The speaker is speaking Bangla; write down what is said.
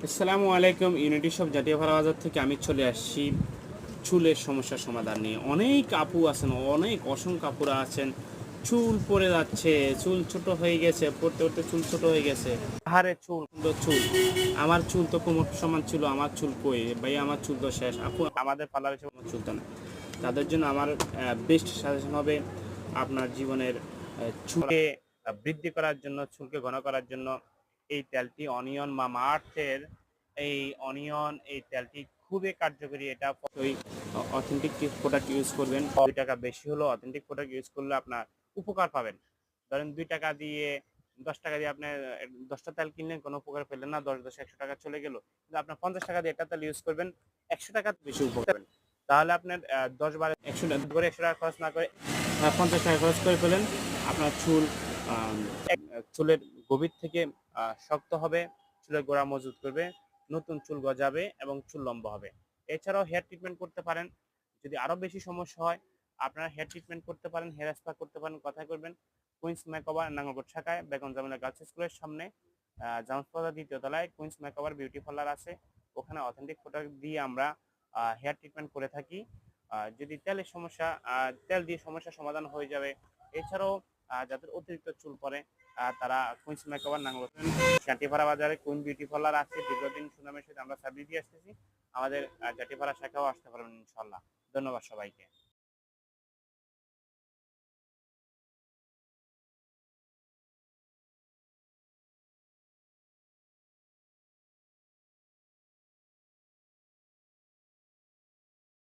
আসসালামু আলাইকুম। ইউনিটি শপ জাতীয় ভাড়া বাজার থেকে আমি চলে আসছি চুলের সমস্যার সমাধান নিয়ে। অনেক আপু আছেন, অনেক অসংখ্য আপুরা আছেন, চুল পড়ে যাচ্ছে, চুল ছোট হয়ে গেছে, পড়তে পড়তে চুল ছোট হয়ে গেছে। আহারে চুল, সুন্দর চুল, আমার চুল তো কোমর সমান ছিল, আমার চুল কই ভাই, আমার চুল তো শেষ। আপু আমাদের পার্লারে এসে কোনো চুল তো না। তাদের জন্য আমার বেস্ট সাজেশন হবে আপনার জীবনের চুলকে বৃদ্ধি করার জন্য, চুলকে ঘন করার জন্য এই তেলটি অনিয়ন মামা আর্থের এই অনিয়ন এই তেলটি খুবই কার্যকরী। এটা ওই অথেন্টিক প্রোডাক্ট ইউজ করবেন, 2 টাকা বেশি হলো অথেন্টিক প্রোডাক্ট ইউজ করলে আপনার উপকার পাবেন। ধরেন 2 টাকা দিয়ে 10 টাকা দিয়ে আপনি 10টা তেল কিনলেন, কোনো উপকার পেলেন না, 10 100 টাকা চলে গেল। কিন্তু আপনার 50 টাকা দিয়ে একটা তেল ইউজ করবেন, 100 টাকা বেশি উপকার পাবেন। তাহলে আপনার 10 12 100 করে 100 টাকা খরচ না করে 50 টাকা খরচ করে ফেলেন। আপনার চুল চুলের গভীর থেকে শক্ত হবে, চুলের গোড়া মজবুত করবে, নতুন চুল গজাবে এবং চুল লম্বা হবে। এছাড়াও হেয়ার ট্রিটমেন্ট করতে পারেন। যদি আরো বেশি সমস্যা হয়, আপনারা হেয়ার ট্রিটমেন্ট করতে পারেন, হেয়ার স্পা করতে পারেন। কথাই করবেন কুইন্স মেকওভার, নাঙ্গলকোট শাখায় বেগম জামিলা গার্লস স্কুলের সামনে, জামস প্লাজা 2য় তলায় কুইন্স মেকওভার বিউটি পার্লার আছে। ওখানে অথেন্টিক প্রোডাক্ট দিয়ে আমরা হেয়ার ট্রিটমেন্ট করে থাকি। যদি তেলের সমস্যা, তেল দিয়ে সমস্যার সমাধান হয়ে যাবে। এছাড়াও যাদের অতিরিক্ত চুল পড়ে, তারা কুইন্স মেকওভার নাঙ্গলকোট জাটিপাড়া বাজারে কুইন বিউটি পার্লার আছে। দীর্ঘদিন সুনামের সাথে আমরা সার্ভিস দিয়ে আসতেছি। আমাদের জাটিপাড়া শাখাও আসতে পারবেন ইনশাল্লাহ। ধন্যবাদ সবাইকে।